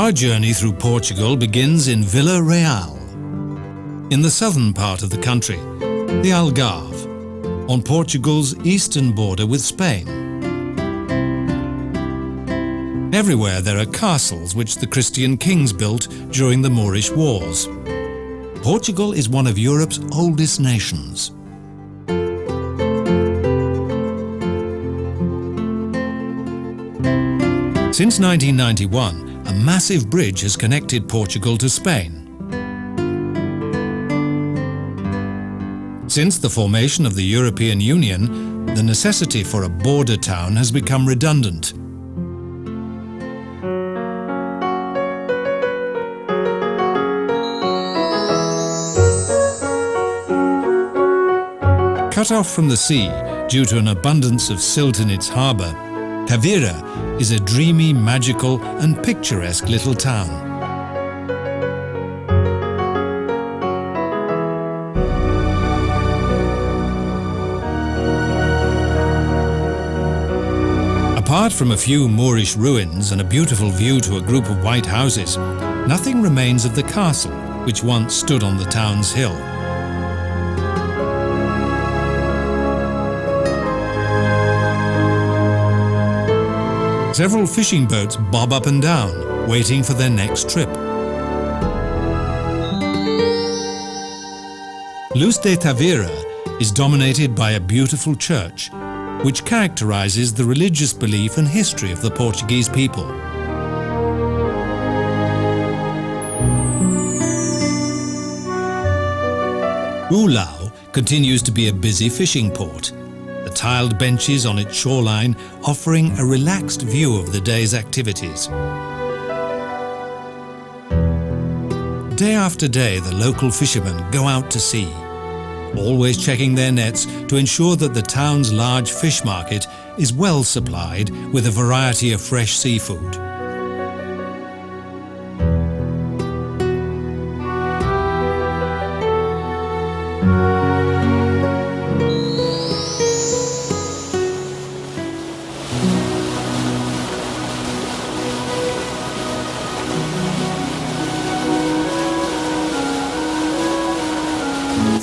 Our journey through Portugal begins in Vila Real, in the southern part of the country, the Algarve, on Portugal's eastern border with Spain. Everywhere there are castles which the Christian kings built during the Moorish Wars. Portugal is one of Europe's oldest nations. Since 1991, a massive bridge has connected Portugal to Spain. Since the formation of the European Union, the necessity for a border town has become redundant. Cut off from the sea due to an abundance of silt in its harbour, Tavira is a dreamy, magical and picturesque little town. Apart from a few Moorish ruins and a beautiful view to a group of white houses, nothing remains of the castle which once stood on the town's hill. Several fishing boats bob up and down, waiting for their next trip. Luz de Tavira is dominated by a beautiful church, which characterizes the religious belief and history of the Portuguese people. Ulao continues to be a busy fishing port, the tiled benches on its shoreline offering a relaxed view of the day's activities. Day after day, the local fishermen go out to sea, always checking their nets to ensure that the town's large fish market is well supplied with a variety of fresh seafood.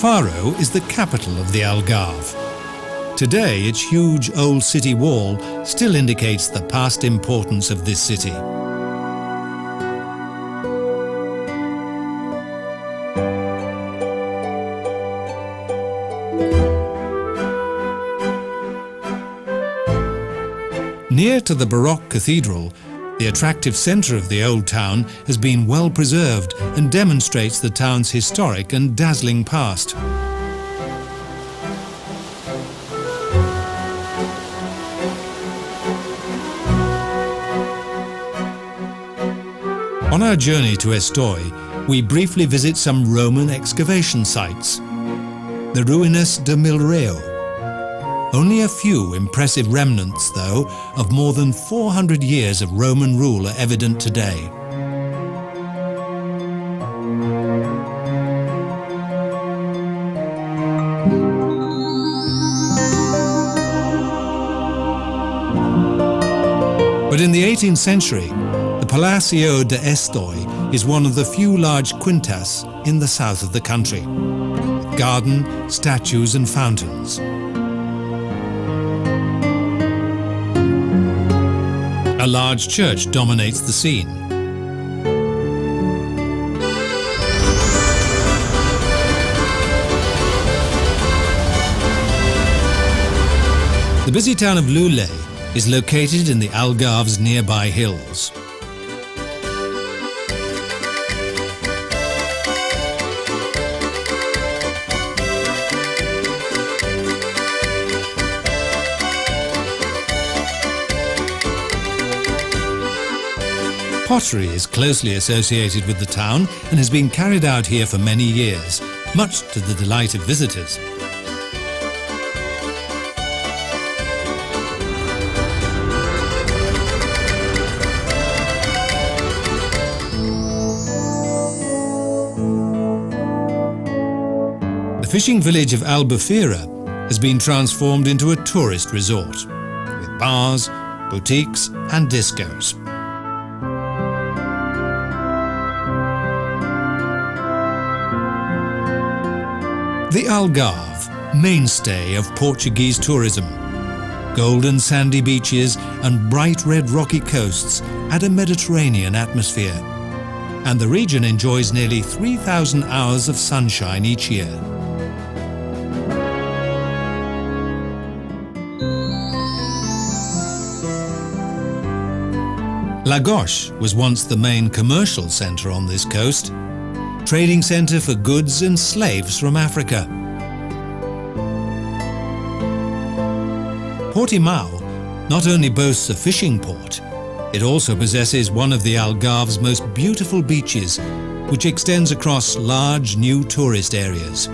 Faro is the capital of the Algarve. Today, its huge old city wall still indicates the past importance of this city. Near to the Baroque cathedral, the attractive centre of the old town has been well preserved and demonstrates the town's historic and dazzling past. On our journey to Estoril, we briefly visit some Roman excavation sites. The ruinous de Milreo. Only a few impressive remnants, though, of more than 400 years of Roman rule are evident today. But in the 18th century, the Palacio de Estoril is one of the few large quintas in the south of the country, with garden, statues and fountains. A large church dominates the scene. The busy town of Lule is located in the Algarve's nearby hills. Pottery is closely associated with the town and has been carried out here for many years, much to the delight of visitors. The fishing village of Albufeira has been transformed into a tourist resort, with bars, boutiques and discos. The Algarve, mainstay of Portuguese tourism. Golden sandy beaches and bright red rocky coasts add a Mediterranean atmosphere. And the region enjoys nearly 3,000 hours of sunshine each year. Lagos was once the main commercial centre on this coast, trading centre for goods and slaves from Africa. Portimão not only boasts a fishing port, it also possesses one of the Algarve's most beautiful beaches, which extends across large new tourist areas.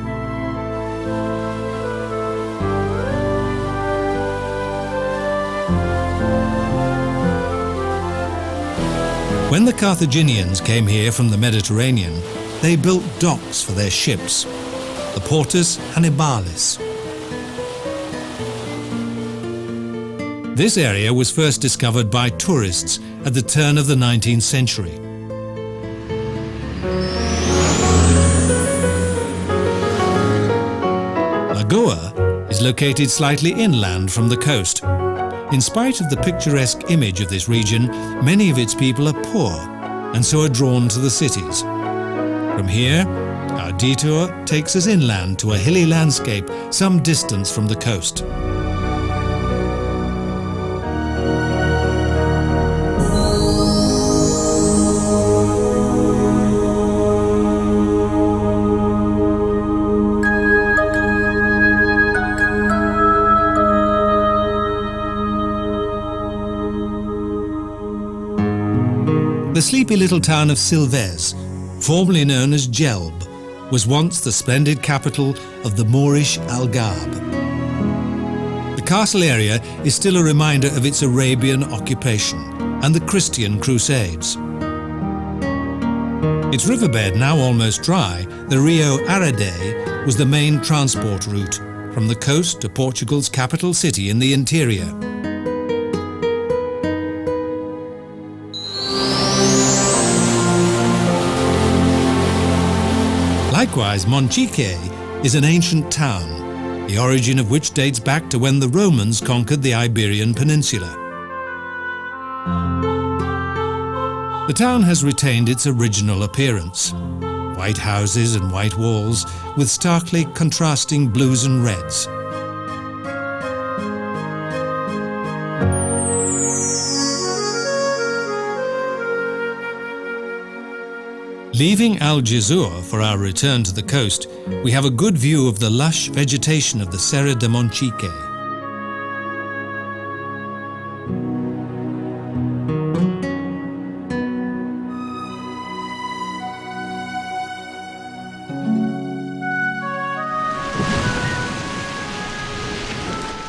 When the Carthaginians came here from the Mediterranean, they built docks for their ships, the Portus Hannibalis. This area was first discovered by tourists at the turn of the 19th century. Lagoa is located slightly inland from the coast. In spite of the picturesque image of this region, many of its people are poor and so are drawn to the cities. From here, our detour takes us inland to a hilly landscape some distance from the coast. The sleepy little town of Silves, formerly known as Gelb, was once the splendid capital of the Moorish Algarve. The castle area is still a reminder of its Arabian occupation and the Christian Crusades. Its riverbed now almost dry, the Rio Arade was the main transport route from the coast to Portugal's capital city in the interior. Likewise, Monchique is an ancient town, the origin of which dates back to when the Romans conquered the Iberian Peninsula. The town has retained its original appearance: white houses and white walls with starkly contrasting blues and reds. Leaving Algesur for our return to the coast, we have a good view of the lush vegetation of the Serra de Monchique.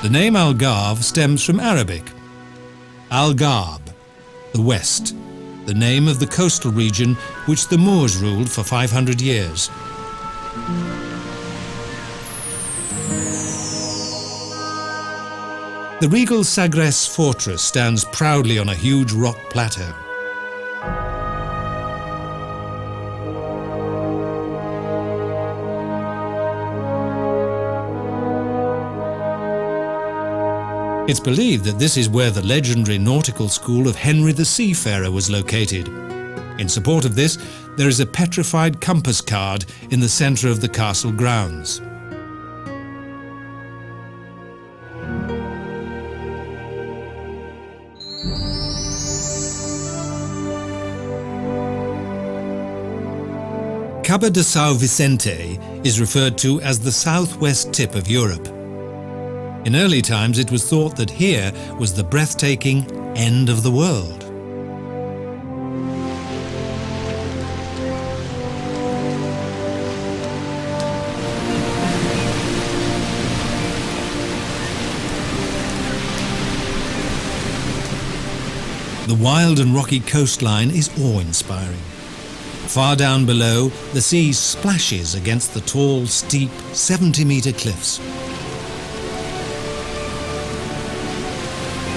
The name Algarve stems from Arabic. Algarve, the west, the name of the coastal region which the Moors ruled for 500 years. The regal Sagres fortress stands proudly on a huge rock plateau. It's believed that this is where the legendary nautical school of Henry the Seafarer was located. In support of this, there is a petrified compass card in the centre of the castle grounds. Cabo de São Vicente is referred to as the southwest tip of Europe. In early times, it was thought that here was the breathtaking end of the world. The wild and rocky coastline is awe-inspiring. Far down below, the sea splashes against the tall, steep, 70-metre cliffs.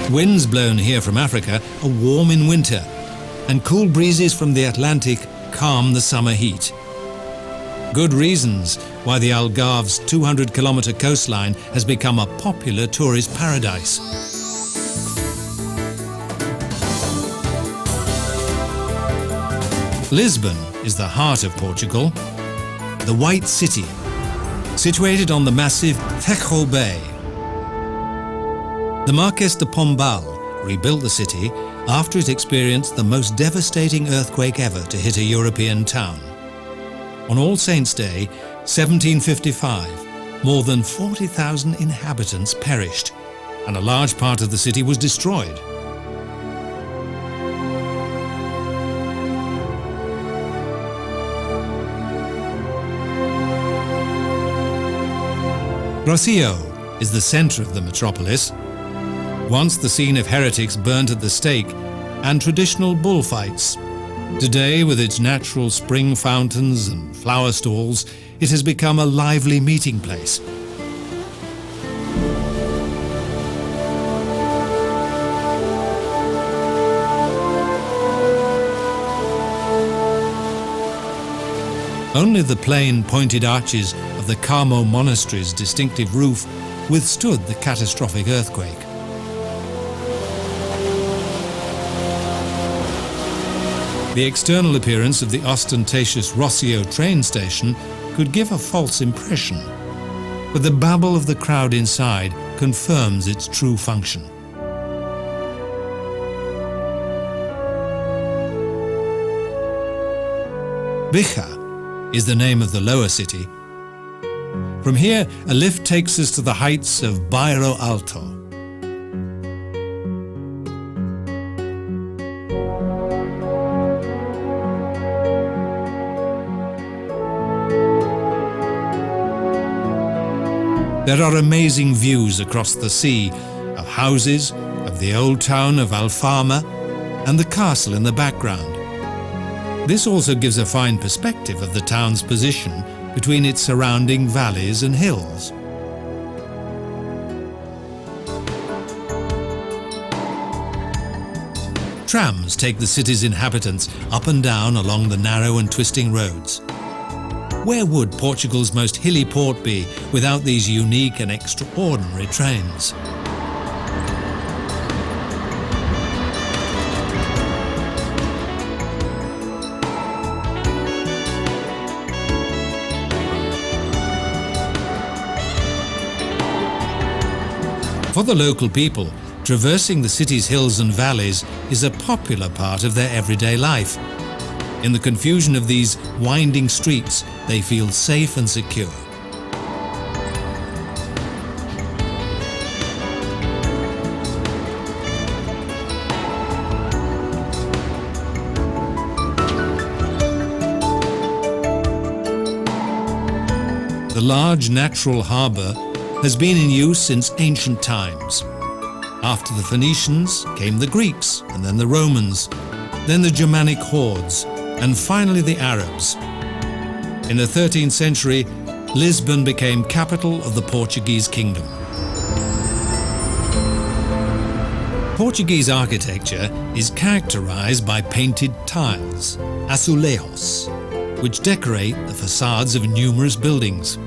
Winds blown here from Africa are warm in winter, and cool breezes from the Atlantic calm the summer heat. Good reasons why the Algarve's 200-kilometre coastline has become a popular tourist paradise. Lisbon is the heart of Portugal, the White City, situated on the massive Tejo Bay. The Marques De Pombal rebuilt the city after it experienced the most devastating earthquake ever to hit a European town. On All Saints' Day, 1755, more than 40,000 inhabitants perished, and a large part of the city was destroyed. Rocio is the centre of the metropolis, once the scene of heretics burnt at the stake and traditional bullfights. Today, with its natural spring fountains and flower stalls, it has become a lively meeting place. Only the plain, pointed arches of the Carmo Monastery's distinctive roof withstood the catastrophic earthquake. The external appearance of the ostentatious Rocio train station could give a false impression, but the babble of the crowd inside confirms its true function. Baixa is the name of the lower city. From here, a lift takes us to the heights of Bairro Alto. There are amazing views across the sea of houses, of the old town of Alfama, and the castle in the background. This also gives a fine perspective of the town's position between its surrounding valleys and hills. Trams take the city's inhabitants up and down along the narrow and twisting roads. Where would Portugal's most hilly port be without these unique and extraordinary trains? For the local people, traversing the city's hills and valleys is a popular part of their everyday life. In the confusion of these winding streets, they feel safe and secure. The large natural harbour has been in use since ancient times. After the Phoenicians came the Greeks, and then the Romans, then the Germanic hordes, and finally the Arabs. In the 13th century, Lisbon became capital of the Portuguese kingdom. Portuguese architecture is characterized by painted tiles, azulejos, which decorate the facades of numerous buildings.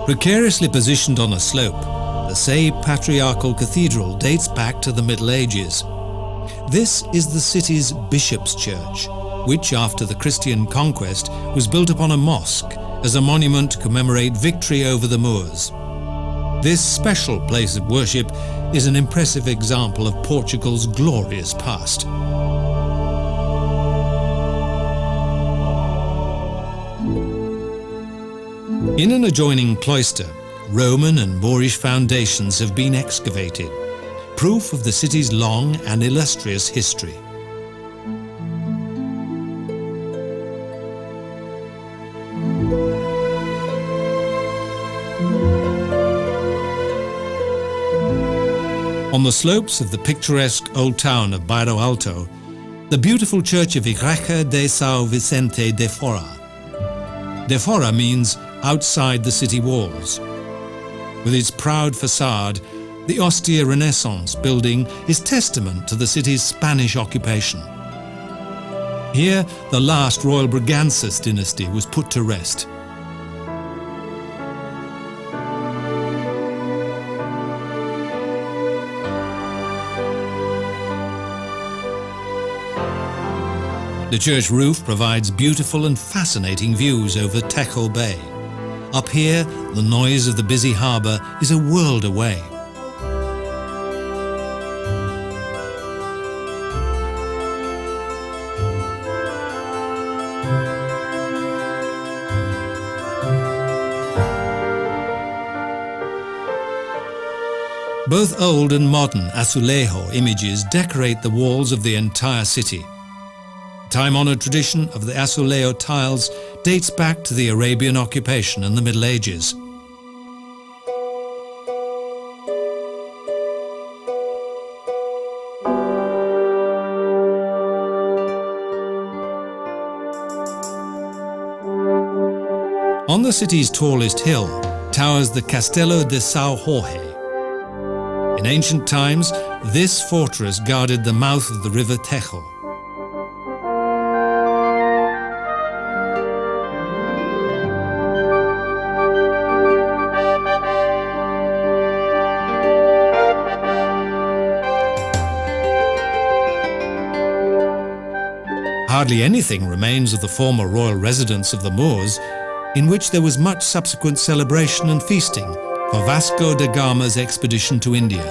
Precariously positioned on a slope, the Say Patriarchal Cathedral dates back to the Middle Ages. This is the city's bishop's church, which after the Christian conquest was built upon a mosque as a monument to commemorate victory over the Moors. This special place of worship is an impressive example of Portugal's glorious past. In an adjoining cloister, Roman and Moorish foundations have been excavated, proof of the city's long and illustrious history. On the slopes of the picturesque old town of Bairro Alto, The beautiful church of Igreja de São Vicente de Fora. De Fora means outside the city walls. With its proud facade, the austere Renaissance building is testament to the city's Spanish occupation. Here, the last royal Braganças dynasty was put to rest. The church roof provides beautiful and fascinating views over Tejo Bay. Up here, the noise of the busy harbour is a world away. Both old and modern azulejo images decorate the walls of the entire city. The time-honoured tradition of the azulejo tiles dates back to the Arabian occupation and the Middle Ages. On the city's tallest hill towers the Castelo de São Jorge. In ancient times, this fortress guarded the mouth of the river Tejo. Hardly anything remains of the former royal residence of the Moors, in which there was much subsequent celebration and feasting for Vasco da Gama's expedition to India.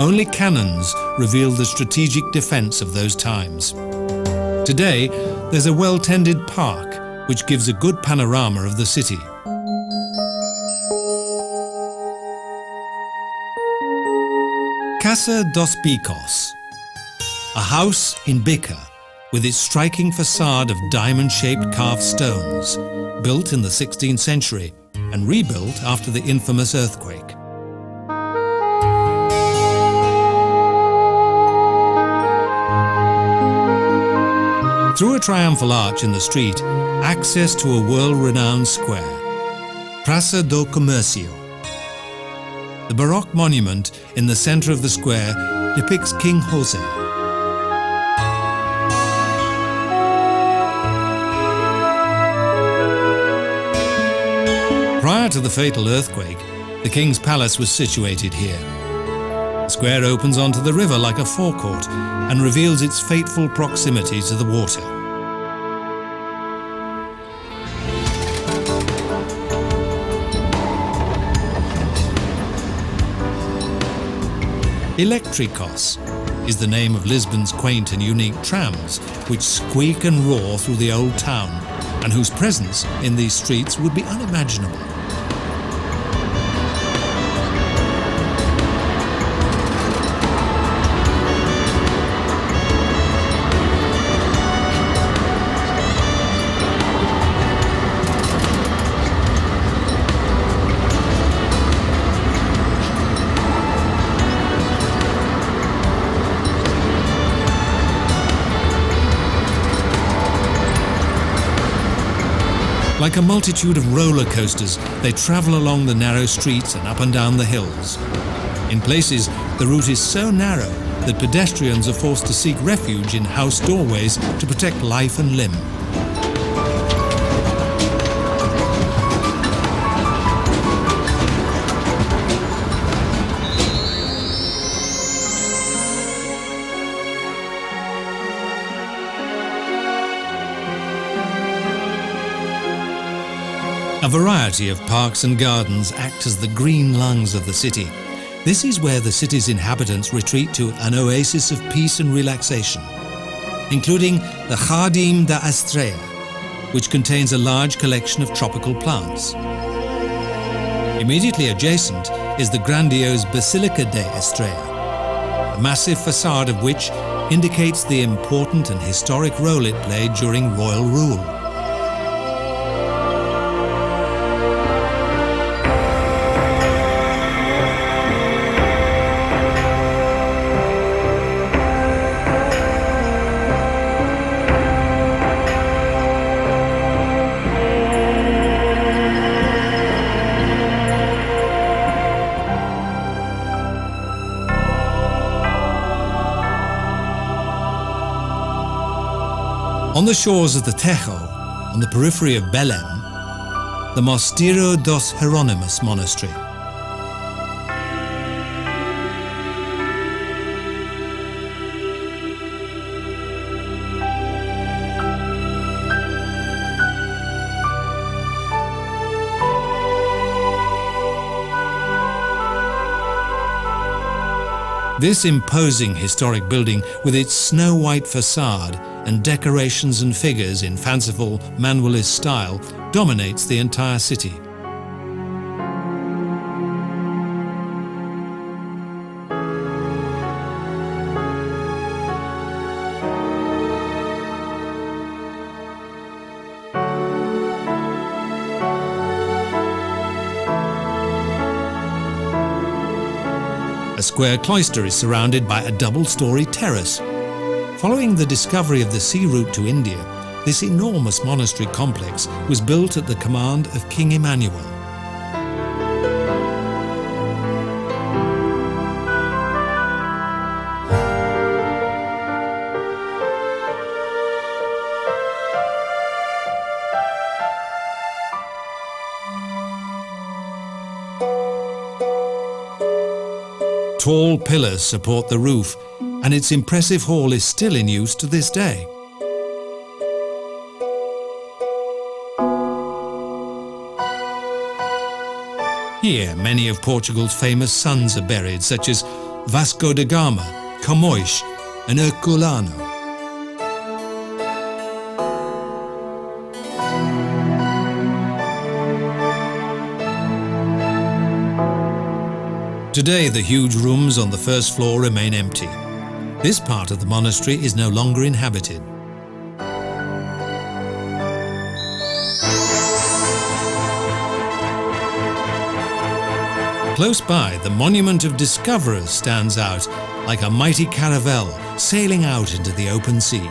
Only cannons reveal the strategic defense of those times. Today, there's a well-tended park which gives a good panorama of the city. Casa dos Bicos, a house in Baixa with its striking facade of diamond-shaped carved stones, built in the 16th century and rebuilt after the infamous earthquake. Through a triumphal arch in the street, access to a world-renowned square, Praça do Comércio. The Baroque monument in the centre of the square depicts King Jose. Prior to the fatal earthquake, the king's palace was situated here. The square opens onto the river like a forecourt and reveals its fateful proximity to the water. Electricos is the name of Lisbon's quaint and unique trams, which squeak and roar through the old town, and whose presence in these streets would be unimaginable. Like a multitude of roller coasters, they travel along the narrow streets and up and down the hills. In places, the route is so narrow that pedestrians are forced to seek refuge in house doorways to protect life and limb. A variety of parks and gardens act as the green lungs of the city. This is where the city's inhabitants retreat to an oasis of peace and relaxation, including the Jardim da Estrela, which contains a large collection of tropical plants. Immediately adjacent is the grandiose Basilica de Estrela, a massive facade of which indicates the important and historic role it played during royal rule. On the shores of the Tejo, on the periphery of Belem, the Mosteiro dos Hieronymus Monastery. This imposing historic building, with its snow-white facade and decorations and figures in fanciful Manuelist style, dominates the entire city. A square cloister is surrounded by a double-storey terrace. Following the discovery of the sea route to India, this enormous monastery complex was built at the command of King Emmanuel. Tall pillars support the roof, and its impressive hall is still in use to this day. Here, many of Portugal's famous sons are buried, such as Vasco da Gama, Camões, and Herculano. Today, the huge rooms on the first floor remain empty. This part of the monastery is no longer inhabited. Close by, the Monument of Discoverers stands out like a mighty caravel sailing out into the open sea.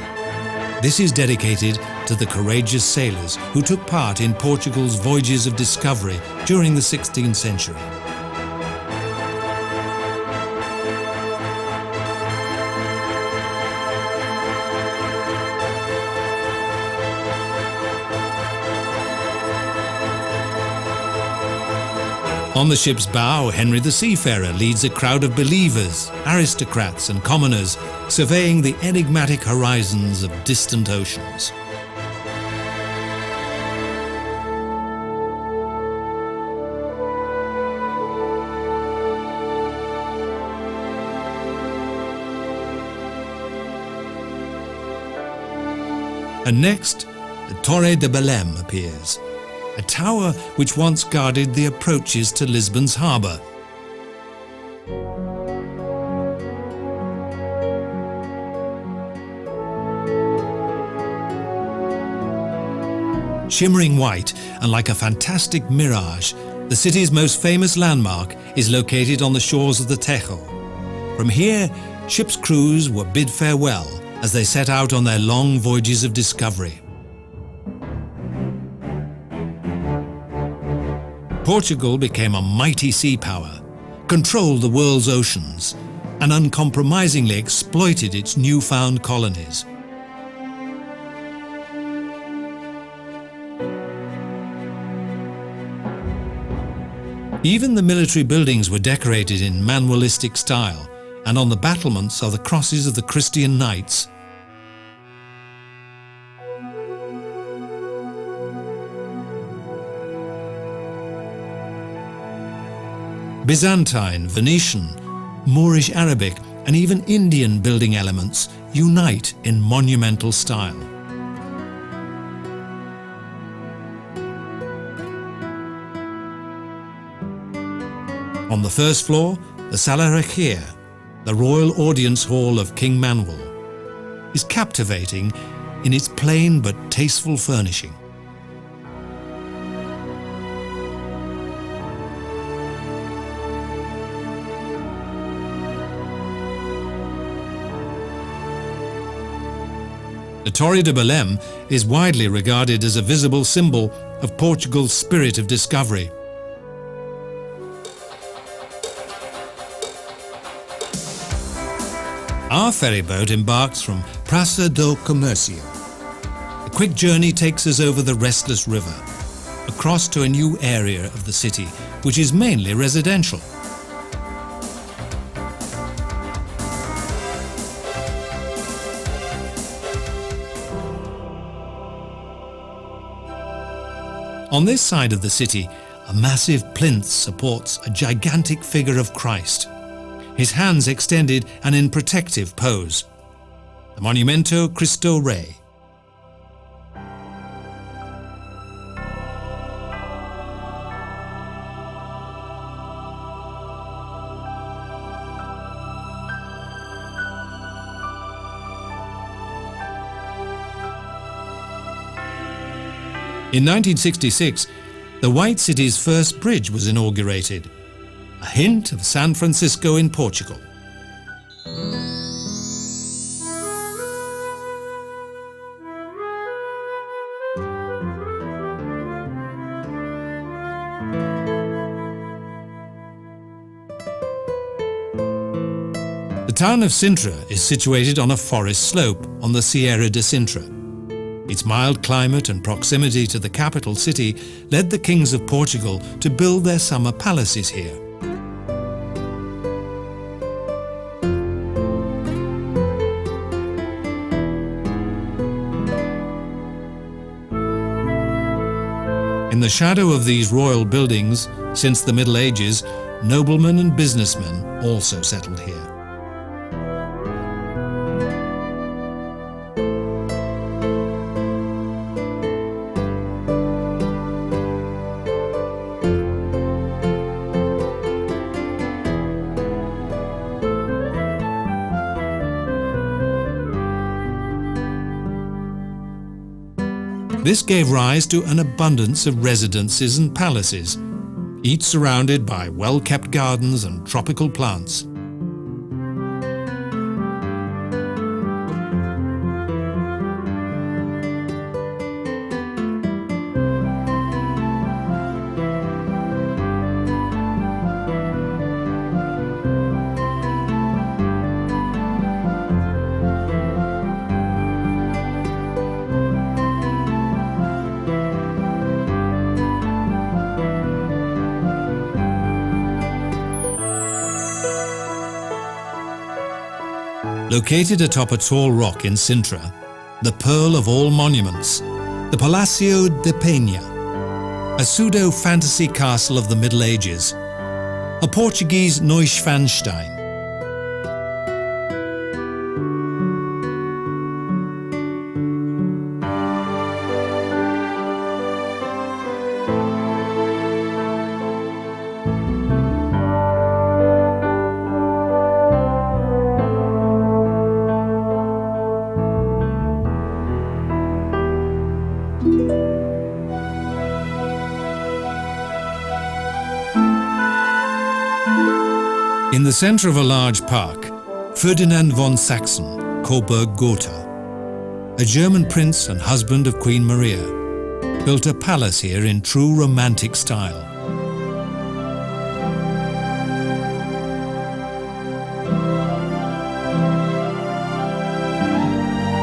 This is dedicated to the courageous sailors who took part in Portugal's voyages of discovery during the 16th century. On the ship's bow, Henry the Seafarer leads a crowd of believers, aristocrats and commoners, surveying the enigmatic horizons of distant oceans. And next, the Torre De Belem appears, a tower which once guarded the approaches to Lisbon's harbour. Shimmering white and like a fantastic mirage, the city's most famous landmark is located on the shores of the Tejo. From here, ships' crews were bid farewell as they set out on their long voyages of discovery. Portugal became a mighty sea power, controlled the world's oceans, and uncompromisingly exploited its newfound colonies. Even the military buildings were decorated in Manuelistic style, and on the battlements are the crosses of the Christian knights. Byzantine, Venetian, Moorish Arabic, and even Indian building elements unite in monumental style. On the first floor, the Sala Regia, the royal audience hall of King Manuel, is captivating in its plain but tasteful furnishing. The Torre De Belem is widely regarded as a visible symbol of Portugal's spirit of discovery. Our ferryboat embarks from Praça do Comércio. A quick journey takes us over the restless river, across to a new area of the city, which is mainly residential. On this side of the city, a massive plinth supports a gigantic figure of Christ, his hands extended and in protective pose. The Monumento Cristo Rei. In 1966, the White City's first bridge was inaugurated, a hint of San Francisco in Portugal. The town of Sintra is situated on a forest slope on the Sierra De Sintra. Its mild climate and proximity to the capital city led the kings of Portugal to build their summer palaces here. In the shadow of these royal buildings, since the Middle Ages, noblemen and businessmen also settled here. This gave rise to an abundance of residences and palaces, each surrounded by well-kept gardens and tropical plants. Located atop a tall rock in Sintra, the pearl of all monuments, the Palacio Da Pena, a pseudo-fantasy castle of the Middle Ages, a Portuguese Neuschwanstein. In the centre of a large park, Ferdinand von Sachsen, Coburg-Gotha, a German prince and husband of Queen Maria, built a palace here in true romantic style.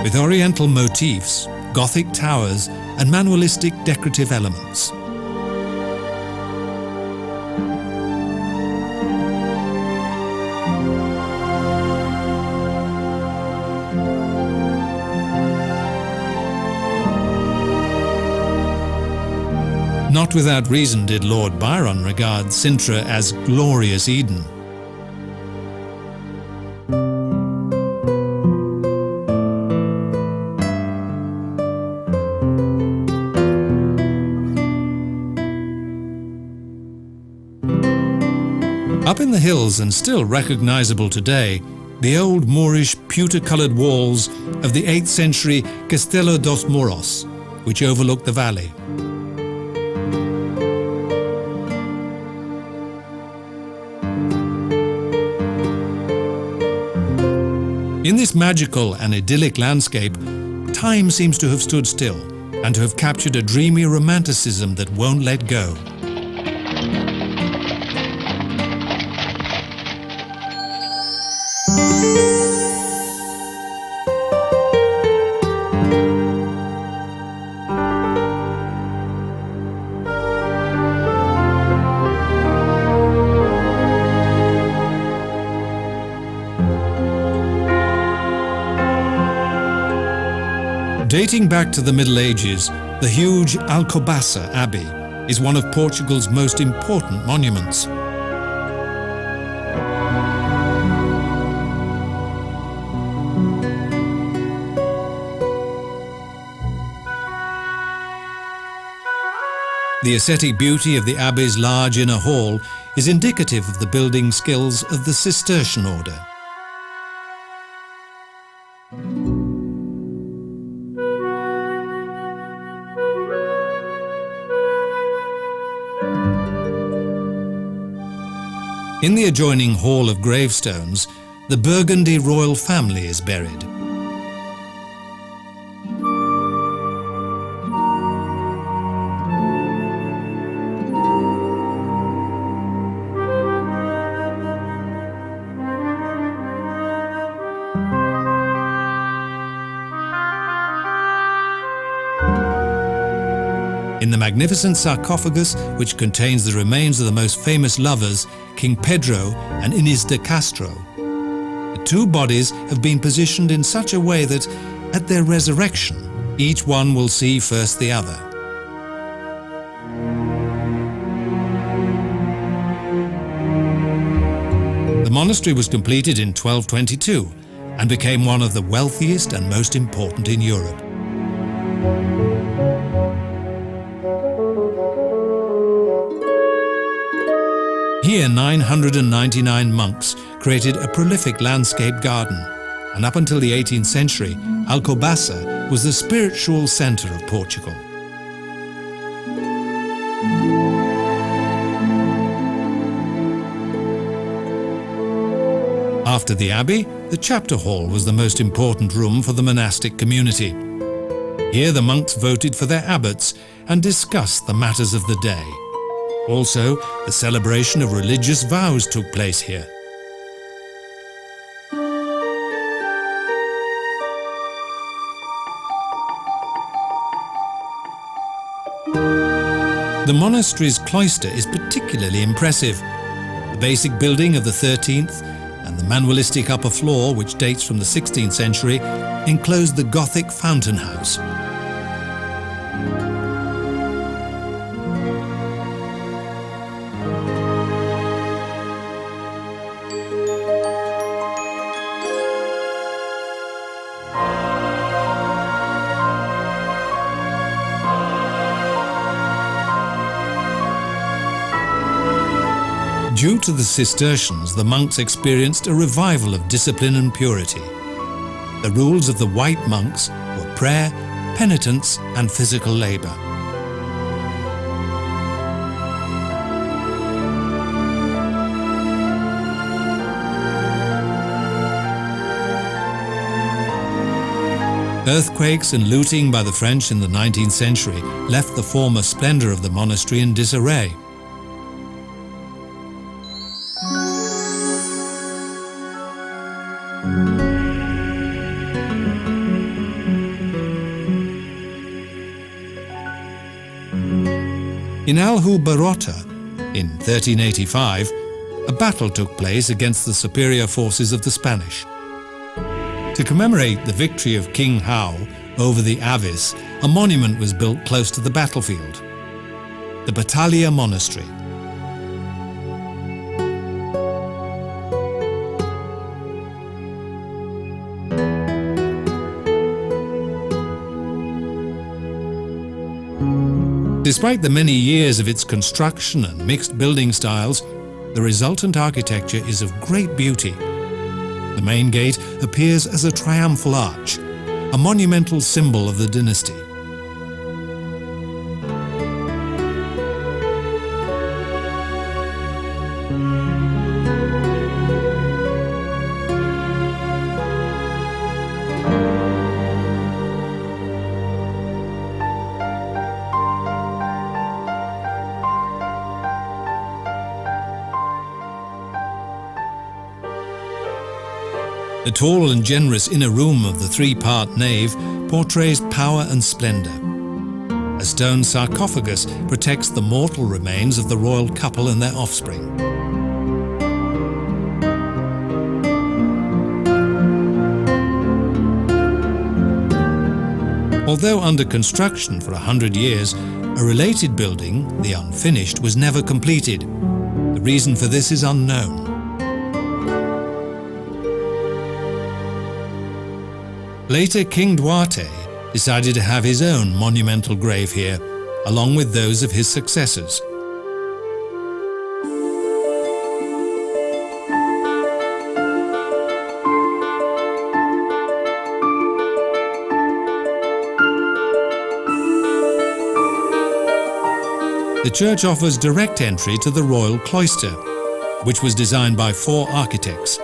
With oriental motifs, Gothic towers and manualistic decorative elements. Not without reason did Lord Byron regard Sintra as glorious Eden. Up in the hills and still recognizable today the old Moorish pewter-coloured walls of the 8th century Castelo dos Moros, which overlook the valley. In this magical and idyllic landscape, time seems to have stood still and to have captured a dreamy romanticism that won't let go. Dating back to the Middle Ages, the huge Alcobaça Abbey is one of Portugal's most important monuments. The ascetic beauty of the abbey's large inner hall is indicative of the building skills of the Cistercian order. In the adjoining Hall of Gravestones, the Burgundy royal family is buried. In the magnificent sarcophagus, which contains the remains of the most famous lovers, King Pedro and Inês de Castro, the two bodies have been positioned in such a way that, at their resurrection, each one will see first the other. The monastery was completed in 1222 and became one of the wealthiest and most important in Europe. Here 999 monks created a prolific landscape garden, and up until the 18th century, Alcobaça was the spiritual centre of Portugal. After the abbey, the chapter hall was the most important room for the monastic community. Here the monks voted for their abbots and discussed the matters of the day. Also, the celebration of religious vows took place here. The monastery's cloister is particularly impressive. The basic building of the 13th and the manualistic upper floor, which dates from the 16th century, enclosed the Gothic fountain house. Due to the Cistercians, the monks experienced a revival of discipline and purity. The rules of the white monks were prayer, penitence, and physical labor. Earthquakes and looting by the French in the 19th century left the former splendor of the monastery in disarray. In Aljubarrota, in 1385, a battle took place against the superior forces of the Spanish. To commemorate the victory of King Hao over the Avis, a monument was built close to the battlefield, the Batalha Monastery. Despite the many years of its construction and mixed building styles, the resultant architecture is of great beauty. The main gate appears as a triumphal arch, a monumental symbol of the dynasty. The tall and generous inner room of the three-part nave portrays power and splendor. A stone sarcophagus protects the mortal remains of the royal couple and their offspring. Although under construction for 100 years, a related building, the unfinished, was never completed. The reason for this is unknown. Later, King Duarte decided to have his own monumental grave here, along with those of his successors. The church offers direct entry to the royal cloister, which was designed by 4 architects.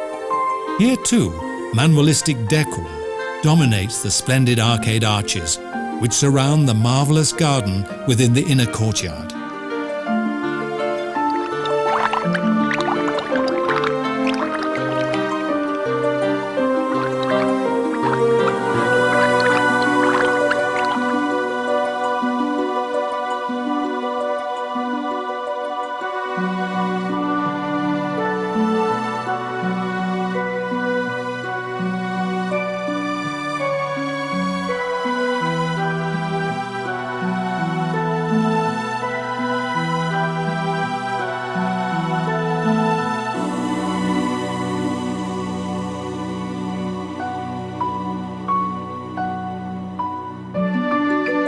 Here too, manualistic decor dominates the splendid arcade arches, which surround the marvelous garden within the inner courtyard.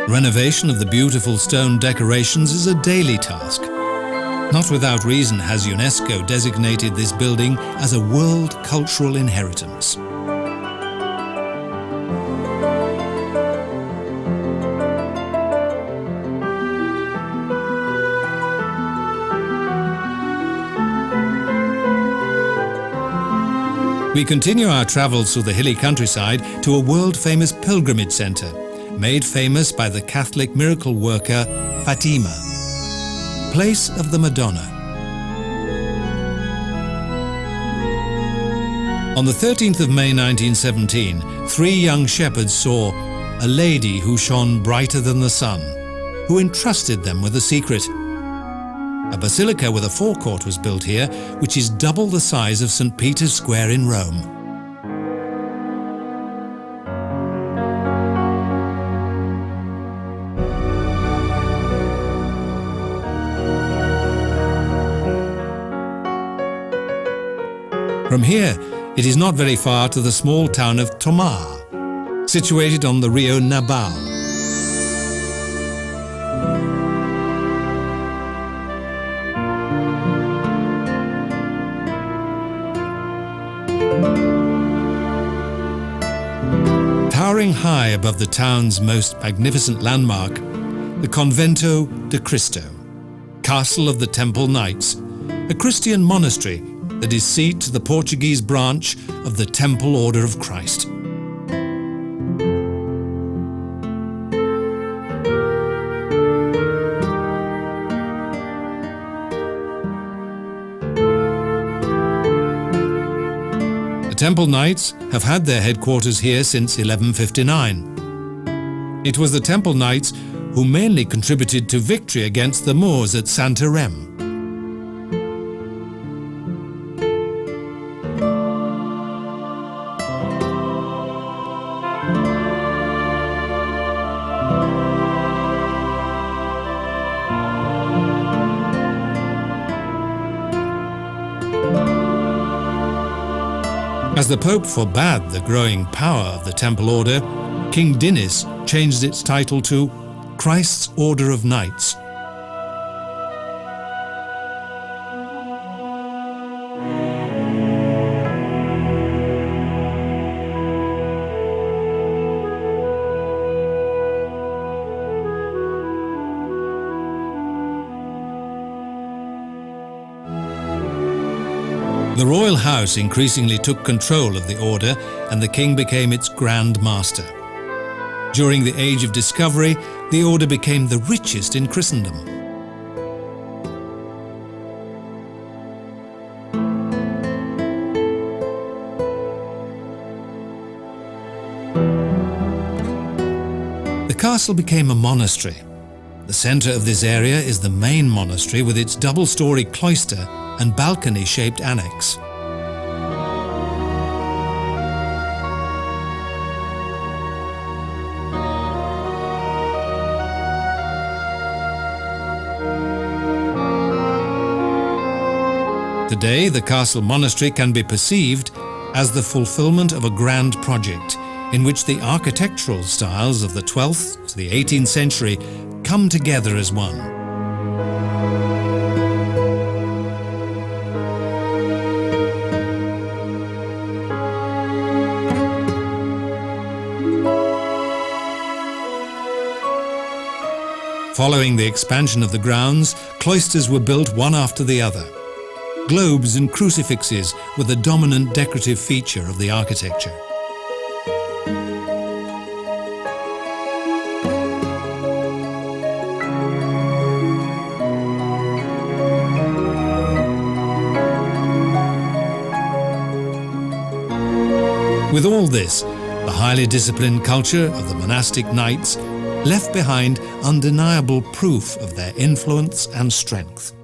Renovation of the beautiful stone decorations is a daily task. Not without reason has UNESCO designated this building as a World Cultural Inheritance. We continue our travels through the hilly countryside to a world-famous pilgrimage centre, made famous by the Catholic miracle worker Fatima, place of the Madonna. On the 13th of May 1917, 3 young shepherds saw a lady who shone brighter than the sun, who entrusted them with a secret. A basilica with a forecourt was built here, which is double the size of St. Peter's Square in Rome. From here, it is not very far to the small town of Tomar, situated on the Rio Nabal. Towering high above the town's most magnificent landmark, the Convento de Cristo, Castle of the Temple Knights, a Christian monastery that is seat to the Portuguese branch of the Temple Order of Christ. The Temple Knights have had their headquarters here since 1159. It was the Temple Knights who mainly contributed to victory against the Moors at Santarém. As the Pope forbade the growing power of the Temple Order, King Dinis changed its title to Christ's Order of Knights. The royal house increasingly took control of the order, and the king became its Grand Master. During the Age of Discovery, the order became the richest in Christendom. The castle became a monastery. The centre of this area is the main monastery with its double-storey cloister and balcony-shaped annex. Today, the castle monastery can be perceived as the fulfillment of a grand project in which the architectural styles of the 12th to the 18th century come together as one. Following the expansion of the grounds, cloisters were built one after the other. Globes and crucifixes were the dominant decorative feature of the architecture. With all this, the highly disciplined culture of the monastic knights left behind undeniable proof of their influence and strength.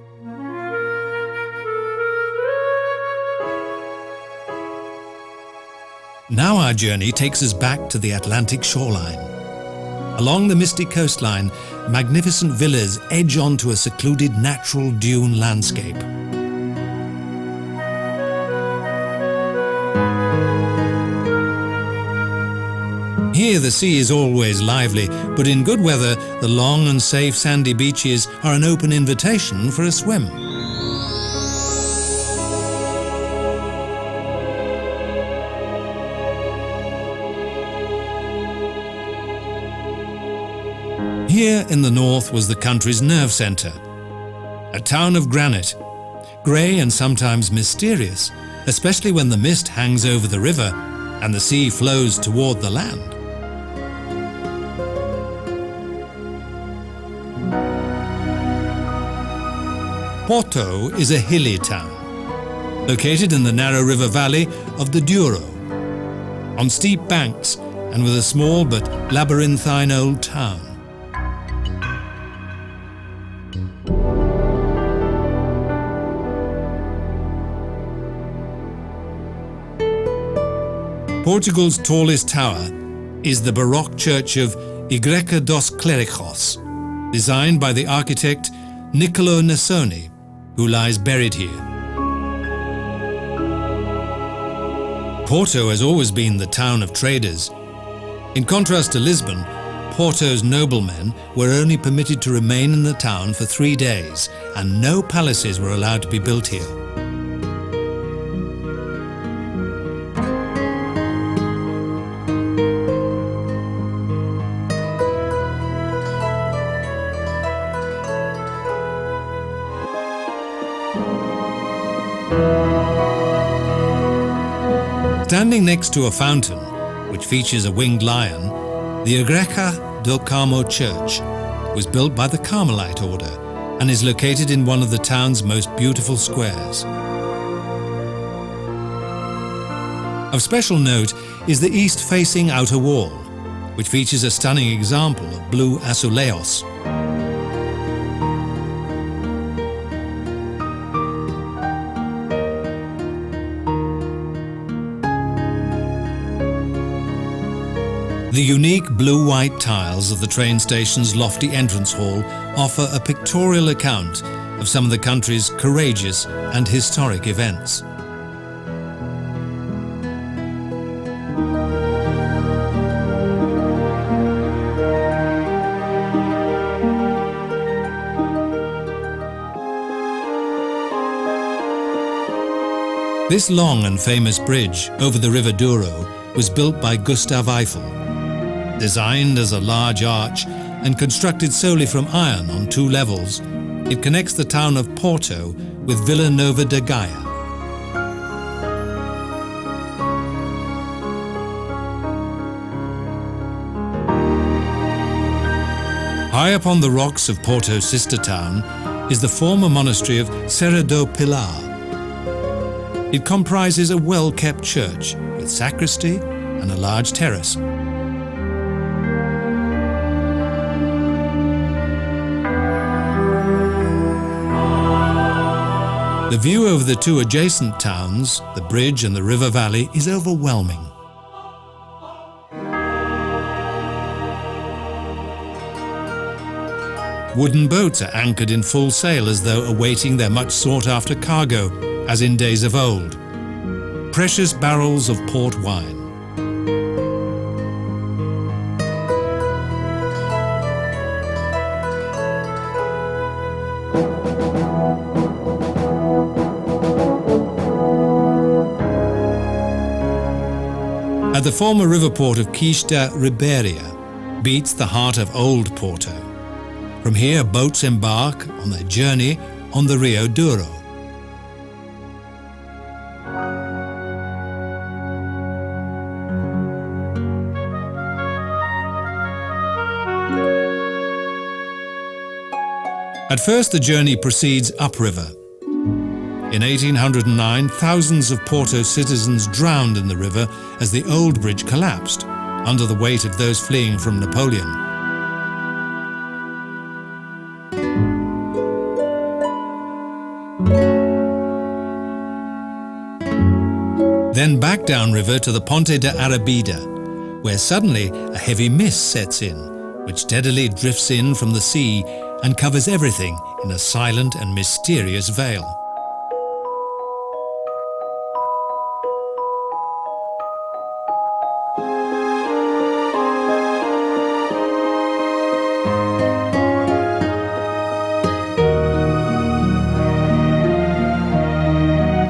Now our journey takes us back to the Atlantic shoreline. Along the misty coastline, magnificent villas edge onto a secluded natural dune landscape. Here the sea is always lively, but in good weather, the long and safe sandy beaches are an open invitation for a swim. Here in the north was the country's nerve centre, a town of granite, grey and sometimes mysterious, especially when the mist hangs over the river and the sea flows toward the land. Porto is a hilly town, located in the narrow river valley of the Douro, on steep banks and with a small but labyrinthine old town. Portugal's tallest tower is the Baroque church of Igreja dos Clericos, designed by the architect Niccolo Nessoni, who lies buried here. Porto has always been the town of traders. In contrast to Lisbon, Porto's noblemen were only permitted to remain in the town for 3 days, and no palaces were allowed to be built here. Standing next to a fountain, which features a winged lion, the Igreja do Carmo Church was built by the Carmelite order and is located in one of the town's most beautiful squares. Of special note is the east-facing outer wall, which features a stunning example of blue azulejos. The unique blue-white tiles of the train station's lofty entrance hall offer a pictorial account of some of the country's courageous and historic events. This long and famous bridge over the River Douro was built by Gustave Eiffel. Designed as a large arch and constructed solely from iron on 2 levels, it connects the town of Porto with Vila Nova De Gaia. High up on the rocks of Porto's sister town is the former monastery of Sierra De Sintra. It comprises a well-kept church with sacristy and a large terrace. The view over the two adjacent towns, the bridge and the river valley, is overwhelming. Wooden boats are anchored in full sail as though awaiting their much sought-after cargo, as in days of old. Precious barrels of port wine. At the former river port of Quista Ribeira beats the heart of Old Porto. From here, boats embark on their journey on the Rio Douro. At first, the journey proceeds upriver. In 1809, thousands of Porto citizens drowned in the river as the old bridge collapsed under the weight of those fleeing from Napoleon. Then back downriver to the Ponte de Arabida, where suddenly a heavy mist sets in, which steadily drifts in from the sea and covers everything in a silent and mysterious veil.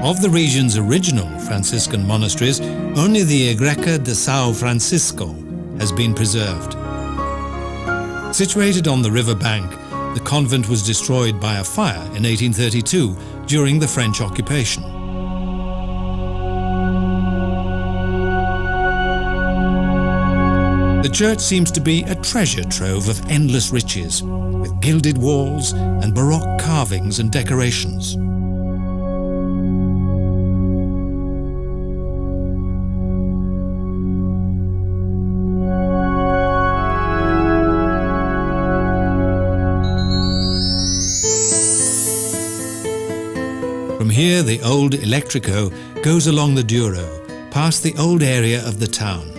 Of the region's original Franciscan monasteries, only the Igreja de São Francisco has been preserved. Situated on the river bank, the convent was destroyed by a fire in 1832 during the French occupation. The church seems to be a treasure trove of endless riches, with gilded walls and Baroque carvings and decorations. From here, the old Electrico goes along the Douro, past the old area of the town,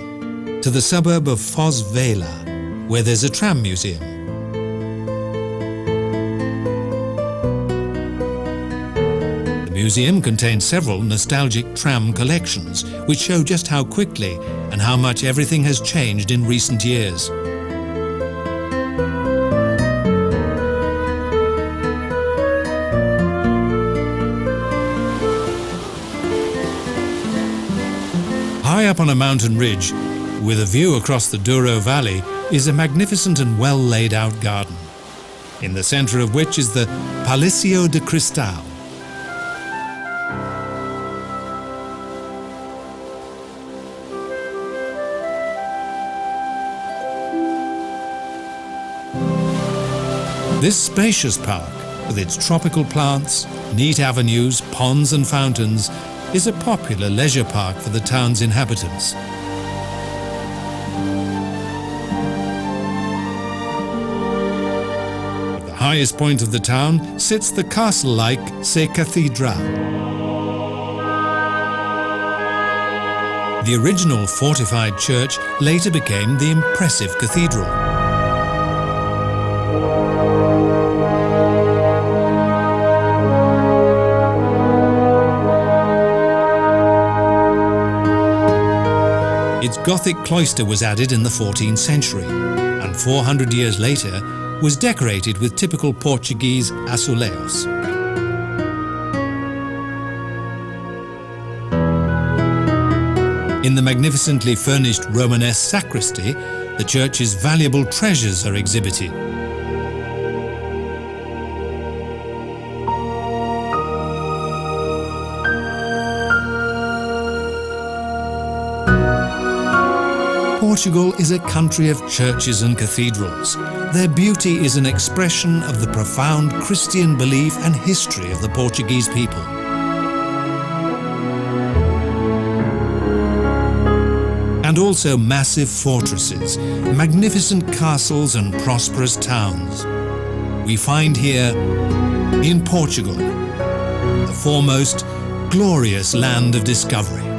to the suburb of Foz Vela, where there's a tram museum. The museum contains several nostalgic tram collections, which show just how quickly and how much everything has changed in recent years. High up on a mountain ridge, with a view across the Douro Valley, is a magnificent and well laid out garden, in the centre of which is the Palacio de Cristal. This spacious park, with its tropical plants, neat avenues, ponds and fountains, is a popular leisure park for the town's inhabitants. At the highest point of the town sits the castle-like cathedral. The original fortified church later became the impressive cathedral. Its Gothic cloister was added in the 14th century, and 400 years later was decorated with typical Portuguese azulejos. In the magnificently furnished Romanesque sacristy, the church's valuable treasures are exhibited. Portugal is a country of churches and cathedrals. Their beauty is an expression of the profound Christian belief and history of the Portuguese people. And also massive fortresses, magnificent castles and prosperous towns. We find here, in Portugal, the foremost glorious land of discovery.